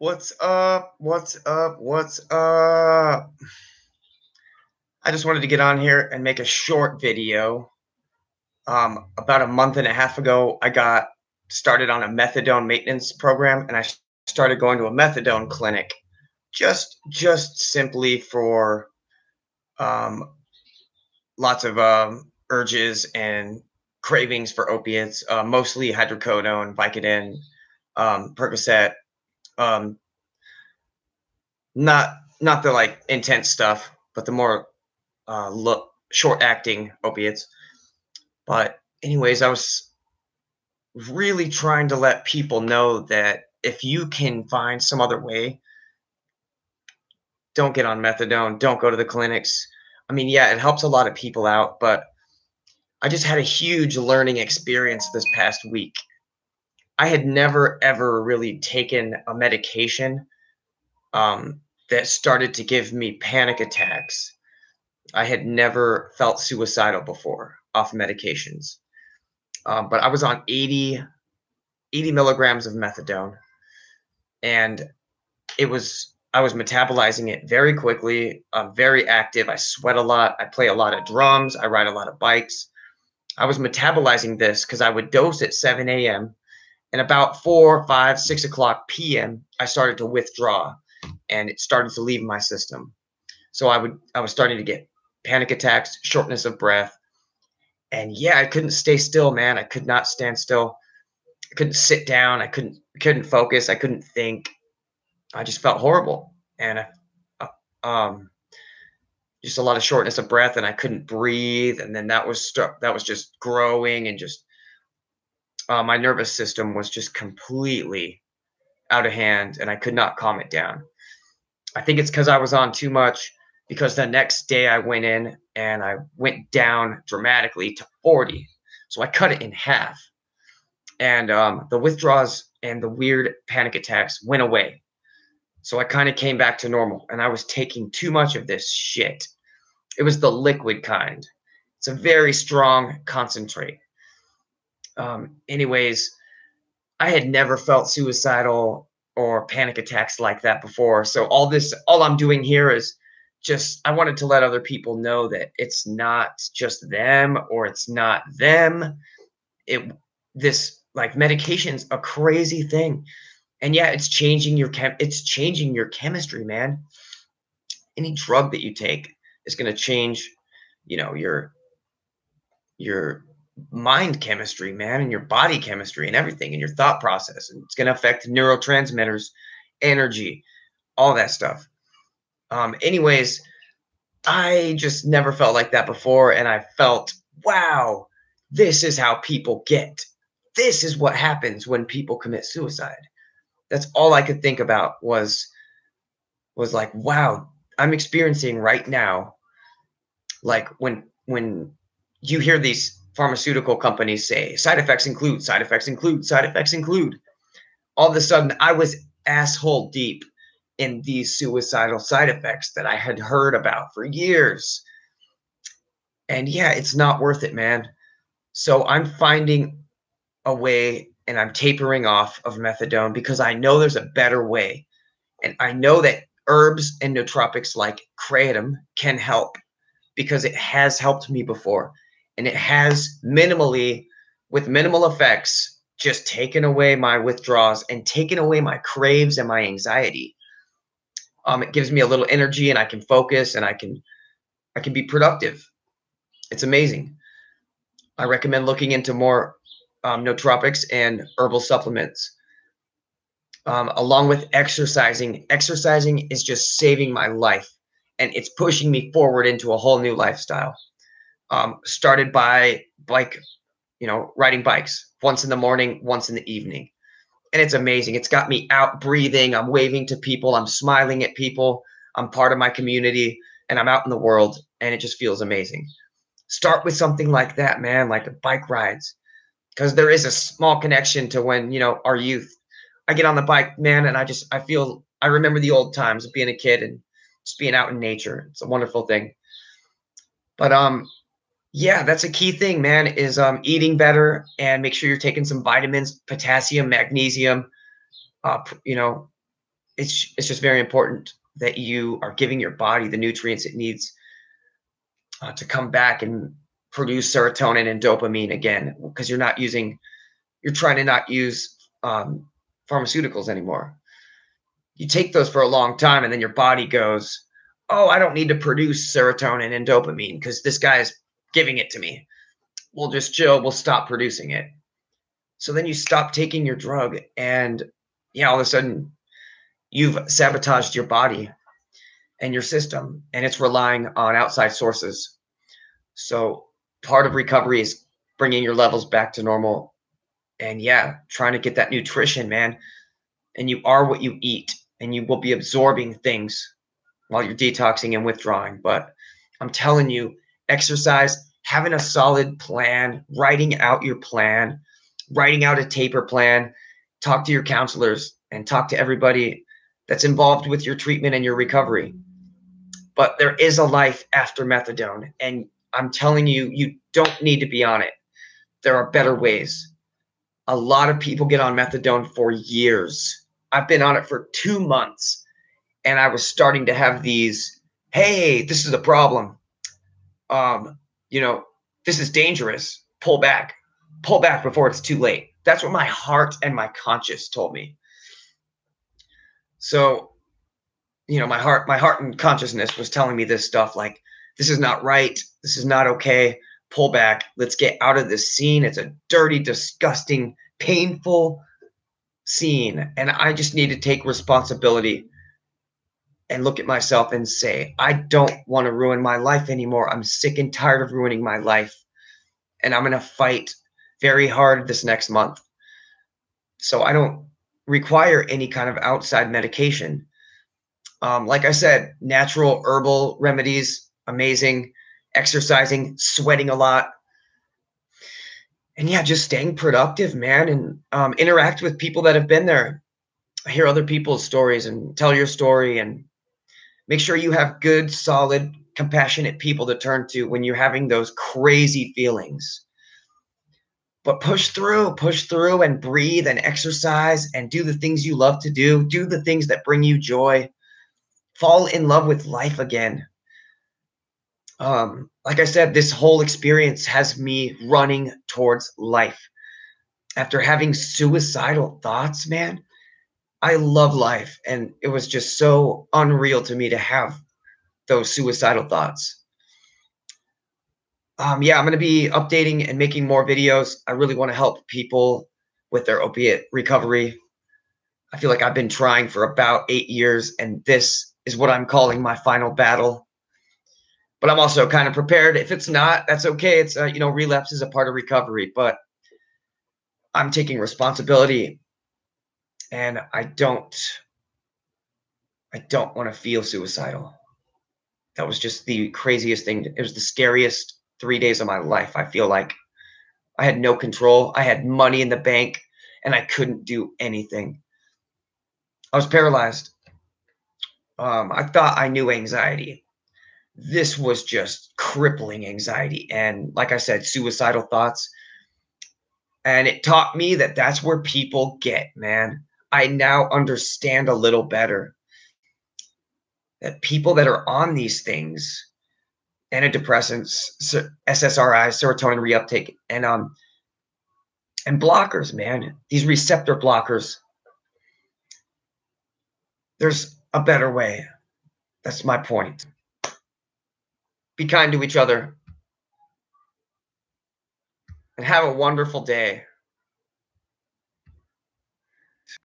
What's up? What's up? What's up? I just wanted to get on here and make a short video. About a month and a half ago, I got started on a methadone maintenance program, and I started going to a methadone clinic, just simply for um, lots of urges and cravings for opiates, mostly hydrocodone, Vicodin, Percocet, um, not the like intense stuff, but the more look short acting opiates. But anyways, I was really trying to let people know that if you can find some other way, don't get on methadone, don't go to the clinics. I mean, yeah, it helps a lot of people out, but I just had a huge learning experience this past week. I had never ever really taken a medication um, that started to give me panic attacks. I had never felt suicidal before off medications. But I was on 80 milligrams of methadone, and I was metabolizing it very quickly. I'm very active. I sweat a lot. I play a lot of drums. I ride a lot of bikes. I was metabolizing this because I would dose at 7 a.m. and about 4, 5, 6 o'clock p.m. I started to withdraw, and it started to leave my system. So I was starting to get panic attacks, shortness of breath, and yeah, I couldn't stay still, man. I could not stand still. I couldn't sit down. I couldn't focus. I couldn't think. I just felt horrible, and um, just a lot of shortness of breath, and I couldn't breathe. And then that was just growing, and just my nervous system was just completely out of hand, and I could not calm it down. I think it's because I was on too much. Because the next day I went in and I went down dramatically to 40, so I cut it in half, and the withdrawals and the weird panic attacks went away. So I kind of came back to normal, and I was taking too much of this shit. It was the liquid kind. It's a very strong concentrate. Anyways, I had never felt suicidal or panic attacks like that before. So all I'm doing here is just, I wanted to let other people know that it's not just them or it's not them. It, this like medication's a crazy thing. And yeah, it's changing your chemistry, man. Any drug that you take is going to change, you know, your mind chemistry, man, and your body chemistry and everything and your thought process. And it's going to affect neurotransmitters, energy, all that stuff. Anyways, I just never felt like that before. And I felt, wow, this is how people get. This is what happens when people commit suicide. That's all I could think about was like, wow, I'm experiencing right now, like when you hear these pharmaceutical companies say side effects include, side effects include, side effects include. All of a sudden, I was asshole deep in these suicidal side effects that I had heard about for years. And yeah, it's not worth it, man. So I'm finding a way and I'm tapering off of methadone because I know there's a better way. And I know that herbs and nootropics like Kratom can help because it has helped me before. And it has minimally, with minimal effects, just taken away my withdrawals and taken away my craves and my anxiety. It gives me a little energy and I can focus and I can be productive. It's amazing. I recommend looking into more nootropics and herbal supplements. Along with exercising. Exercising is just saving my life and it's pushing me forward into a whole new lifestyle. Started by riding bikes once in the morning, once in the evening. And it's amazing. It's got me out breathing. I'm waving to people. I'm smiling at people. I'm part of my community and I'm out in the world and it just feels amazing. Start with something like that, man, like bike rides, because there is a small connection to when, our youth. I get on the bike, man, and I remember the old times of being a kid and just being out in nature. It's a wonderful thing. But yeah, that's a key thing, man, is eating better and make sure you're taking some vitamins, potassium, magnesium, you know, it's just very important that you are giving your body the nutrients it needs to come back and produce serotonin and dopamine again, because you're trying to not use pharmaceuticals anymore. You take those for a long time, and then your body goes, oh, I don't need to produce serotonin and dopamine because this guy's giving it to me. We'll just chill, we'll stop producing it. So then you stop taking your drug, and yeah, all of a sudden you've sabotaged your body and your system, and it's relying on outside sources. So part of recovery is bringing your levels back to normal, and yeah, trying to get that nutrition, man. And you are what you eat, and you will be absorbing things while you're detoxing and withdrawing. But I'm telling you, exercise, having a solid plan, writing out your plan, writing out a taper plan, talk to your counselors and talk to everybody that's involved with your treatment and your recovery. But there is a life after methadone, and I'm telling you, you don't need to be on it. There are better ways. A lot of people get on methadone for years. I've been on it for 2 months, and I was starting to have these, hey, this is a problem. Um, you know, this is dangerous. Pull back before it's too late. That's what my heart and my conscience told me. So, my heart and consciousness was telling me this stuff like, this is not right. This is not okay. Pull back. Let's get out of this scene. It's a dirty, disgusting, painful scene. And I just need to take responsibility and look at myself and say, I don't want to ruin my life anymore. I'm sick and tired of ruining my life. And I'm going to fight very hard this next month. So I don't require any kind of outside medication. Like I said, natural herbal remedies, amazing. Exercising, sweating a lot. And yeah, just staying productive, man, and interact with people that have been there. Hear other people's stories and tell your story, and make sure you have good, solid, compassionate people to turn to when you're having those crazy feelings. But push through and breathe and exercise and do the things you love to do. Do the things that bring you joy. Fall in love with life again. Like I said, this whole experience has me running towards life. After having suicidal thoughts, man, I love life. And it was just so unreal to me to have those suicidal thoughts. Yeah, I'm going to be updating and making more videos. I really want to help people with their opiate recovery. I feel like I've been trying for about 8 years, and this is what I'm calling my final battle. But I'm also kind of prepared. If it's not, that's okay. It's relapse is a part of recovery, but I'm taking responsibility, and I don't want to feel suicidal. That was just the craziest thing. It was the scariest 3 days of my life. I feel like I had no control. I had money in the bank, and I couldn't do anything. I was paralyzed. I thought I knew anxiety. This was just crippling anxiety. And like I said, suicidal thoughts. And it taught me that that's where people get, man. I now understand a little better that people that are on these things, antidepressants, SSRIs, serotonin reuptake, and blockers, man, these receptor blockers, there's a better way. That's my point. Be kind to each other and have a wonderful day.